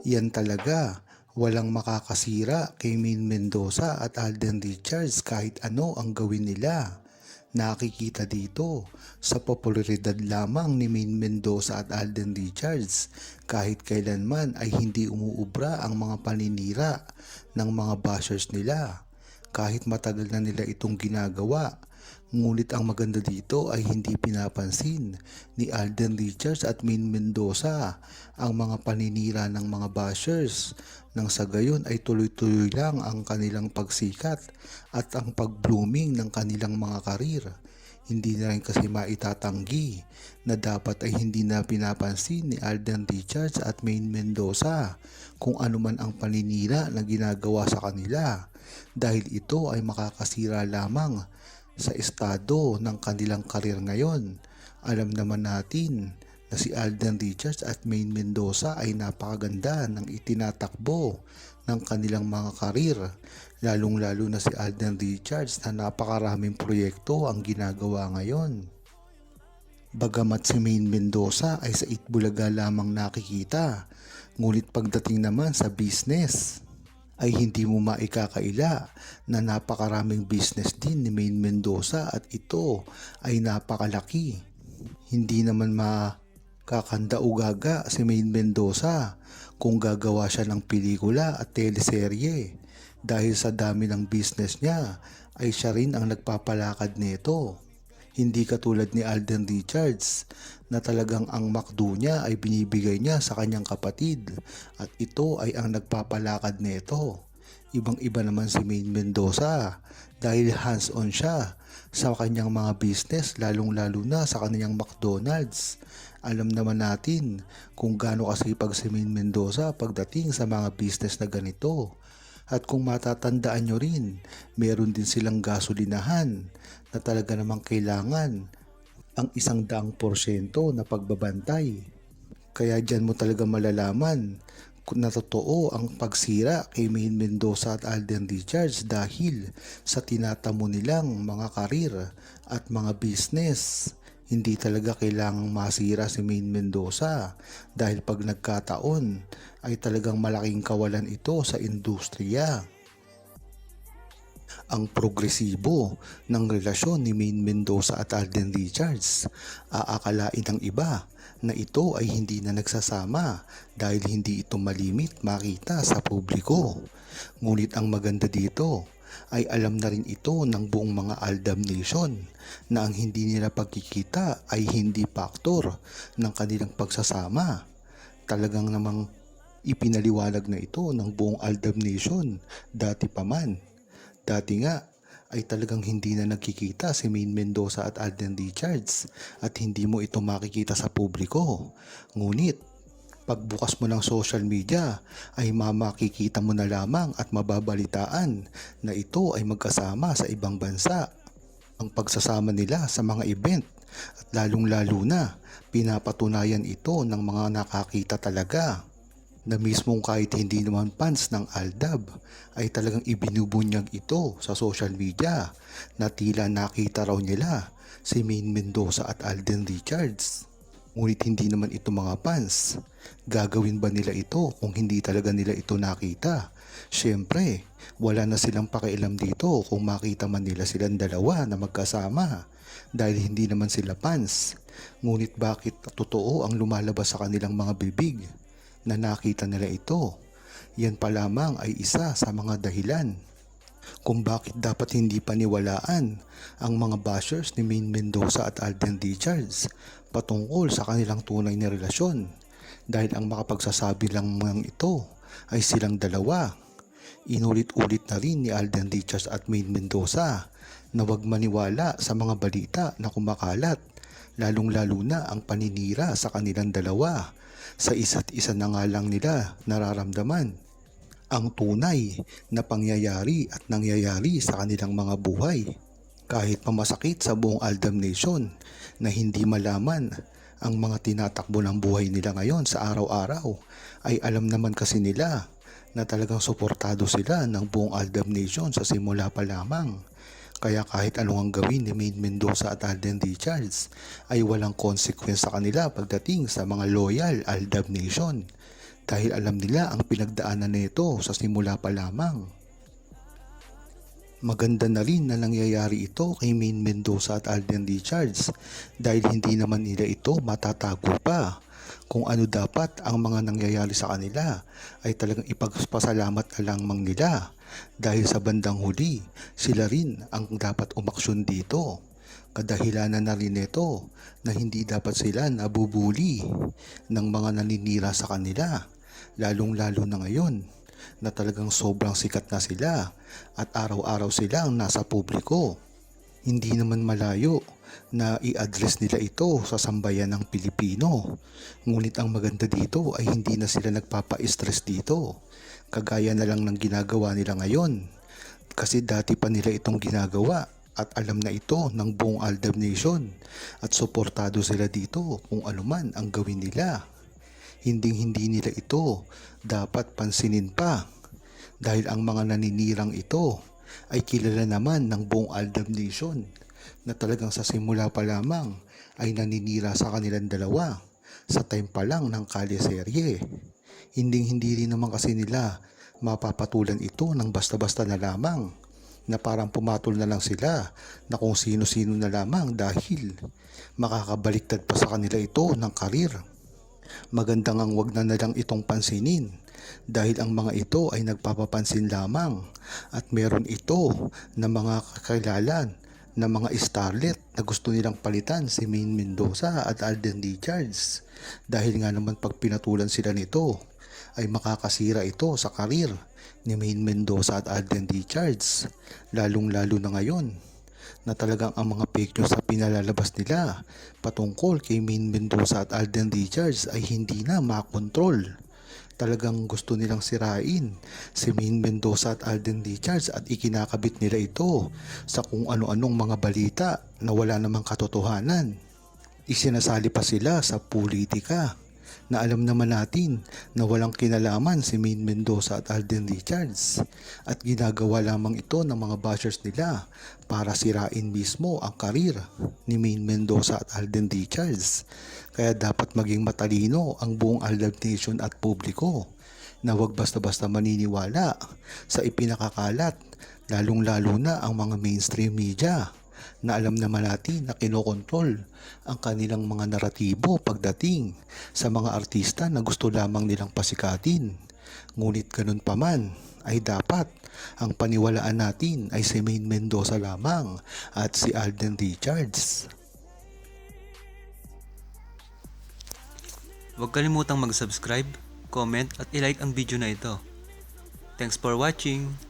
Yan talaga, walang makakasira kay Maine Mendoza at Alden Richards kahit ano ang gawin nila. Nakikita dito sa popularidad lamang ni Maine Mendoza at Alden Richards kahit kailanman ay hindi umuubra ang mga paninira ng mga bashers nila. Kahit matagal na nila itong ginagawa, ngunit ang maganda dito ay hindi pinapansin ni Alden Richards at Maine Mendoza ang mga paninira ng mga bashers nang sa gayon ay tuloy-tuloy lang ang kanilang pagsikat at ang pag-blooming ng kanilang mga karir. Hindi na rin kasi maitatanggi na dapat ay hindi na pinapansin ni Alden Richards at Maine Mendoza kung ano man ang paninira na ginagawa sa kanila dahil ito ay makakasira lamang sa estado ng kanilang karir ngayon. Alam naman natin na si Alden Richards at Maine Mendoza ay napakaganda ng itinatakbo ng kanilang mga karir, lalong-lalo na si Alden Richards na napakaraming proyekto ang ginagawa ngayon. Bagamat si Maine Mendoza ay sa Itbulaga lamang nakikita, ngunit pagdating naman sa business ay hindi mo maikakaila na napakaraming business din ni Maine Mendoza at ito ay napakalaki. Hindi naman makakanda-ugaga si Maine Mendoza kung gagawa siya ng pelikula at teleserye dahil sa dami ng business niya ay siya rin ang nagpapalakad nito. Hindi katulad ni Alden Richards na talagang ang McDo niya ay binibigay niya sa kanyang kapatid at ito ay ang nagpapalakad nito. Ibang-iba naman si Maine Mendoza dahil hands-on siya sa kanyang mga business, lalong-lalo na sa kanyang McDonald's. Alam naman natin kung gaano kasipag si Maine Mendoza pagdating sa mga business na ganito. At kung matatandaan nyo rin, meron din silang gasolinahan na talaga namang kailangan ang 100% na pagbabantay. Kaya dyan mo talaga malalaman kung na totoo ang pagsira kay Maine Mendoza at Alden Richards dahil sa tinatamo nilang mga karir at mga business. Hindi talaga kailangang masira si Maine Mendoza dahil pag nagkataon ay talagang malaking kawalan ito sa industriya. Ang progresibo ng relasyon ni Maine Mendoza at Alden Richards, aakalain ng iba na ito ay hindi na nagsasama dahil hindi ito malimit makita sa publiko. Ngunit ang maganda dito ay alam na rin ito ng buong mga Aldab Nation na ang hindi nila pagkikita ay hindi faktor ng kanilang pagsasama. Talagang namang ipinaliwanag na ito ng buong Aldab Nation dati pa man. Dati nga ay talagang hindi na nagkikita si Maine Mendoza at Alden Richards at hindi mo ito makikita sa publiko. Ngunit pagbukas mo ng social media ay makikita mo na lamang at mababalitaan na ito ay magkasama sa ibang bansa. Ang pagsasama nila sa mga event at lalong-lalo na pinapatunayan ito ng mga nakakita talaga na mismong kahit hindi naman fans ng Aldab ay talagang ibinubunyag ito sa social media na tila nakita raw nila si Maine Mendoza at Alden Richards. Ngunit hindi naman ito mga fans. Gagawin ba nila ito kung hindi talaga nila ito nakita? Siyempre, wala na silang pakialam dito kung makita man nila silang dalawa na magkasama dahil hindi naman sila fans. Ngunit bakit totoo ang lumalabas sa kanilang mga bibig na nakita nila ito? Yan pa lamang ay isa sa mga dahilan kung bakit dapat hindi paniwalaan ang mga bashers ni Maine Mendoza at Alden Richards patungkol sa kanilang tunay na relasyon dahil ang makapagsasabi lang ng ito ay silang dalawa. Inulit-ulit na rin ni Alden Richards at Maine Mendoza na huwag maniwala sa mga balita na kumakalat, lalong-lalo na ang paninira sa kanilang dalawa. Sa isa't isa na nga lang nila nararamdaman ang tunay na pangyayari at nangyayari sa kanilang mga buhay. Kahit pamasakit sa buong Aldab Nation na hindi malaman ang mga tinatakbo ng buhay nila ngayon sa araw-araw, ay alam naman kasi nila na talagang suportado sila ng buong Aldab Nation sa simula pa lamang. Kaya kahit anong ang gawin ni Maine Mendoza at Alden Richards ay walang consequence sa kanila pagdating sa mga loyal Aldab Nation. dahil alam nila ang pinagdaanan nito sa simula pa lamang. Maganda na rin na nangyayari ito kay Maine Mendoza at Alden Richards dahil hindi naman nila ito matatago pa. Kung ano dapat ang mga nangyayari sa kanila ay talagang ipagpasalamat na lamang nila dahil sa bandang huli sila rin ang dapat umaksyon dito. Kadahilanan na rin ito na hindi dapat sila nabubuli ng mga naninira sa kanila, lalong-lalo na ngayon na talagang sobrang sikat na sila at araw-araw silang nasa publiko. Hindi naman malayo na i-address nila ito sa sambayan ng Pilipino. Ngunit ang maganda dito ay hindi na sila nagpapa-stress dito. Kagaya na lang ng ginagawa nila ngayon. Kasi dati pa nila itong ginagawa at alam na ito ng buong Aldab Nation at suportado sila dito kung anuman ang gawin nila. Hindi nila ito dapat pansinin pa dahil ang mga naninirang ito ay kilala naman ng buong Aldab Nation na talagang sa simula pa lamang ay naninira sa kanilang dalawa sa time pa lang ng kalyeserye. Hindi rin naman kasi nila mapapatulan ito ng basta-basta na lamang na parang pumatol na lang sila na kung sino-sino na lamang dahil makakabaliktad pa sa kanila ito ng karir. Maganda ngang wag na lang itong pansinin dahil ang mga ito ay nagpapapansin lamang at meron ito na mga kakilala na mga starlet na gusto nilang palitan si Maine Mendoza at Alden Richards dahil nga naman pag pinatulan sila nito ay makakasira ito sa karir ni Maine Mendoza at Alden Richards, lalong-lalo na ngayon na talagang ang mga fake news na pinalalabas nila patungkol kay Maine Mendoza at Alden Richards ay hindi na makontrol. Talagang gusto nilang sirain si Maine Mendoza at Alden Richards at ikinakabit nila ito sa kung ano-anong mga balita na wala namang katotohanan. Isinasali pa sila sa politika na alam naman natin na walang kinalaman si Maine Mendoza at Alden Richards at ginagawa lamang ito ng mga bashers nila para sirain mismo ang karir ni Maine Mendoza at Alden Richards. Kaya dapat maging matalino ang buong Aldab Nation at publiko na huwag basta-basta maniniwala sa ipinakakalat, lalong-lalo na ang mga mainstream media na alam naman natin na kinokontrol ang kanilang mga naratibo pagdating sa mga artista na gusto lamang nilang pasikatin. Ngunit ganun pa man ay dapat ang paniwalaan natin ay si Maine Mendoza lamang at si Alden Richards. Huwag kalimutang mag-subscribe, comment at i-like ang video na ito. Thanks for watching!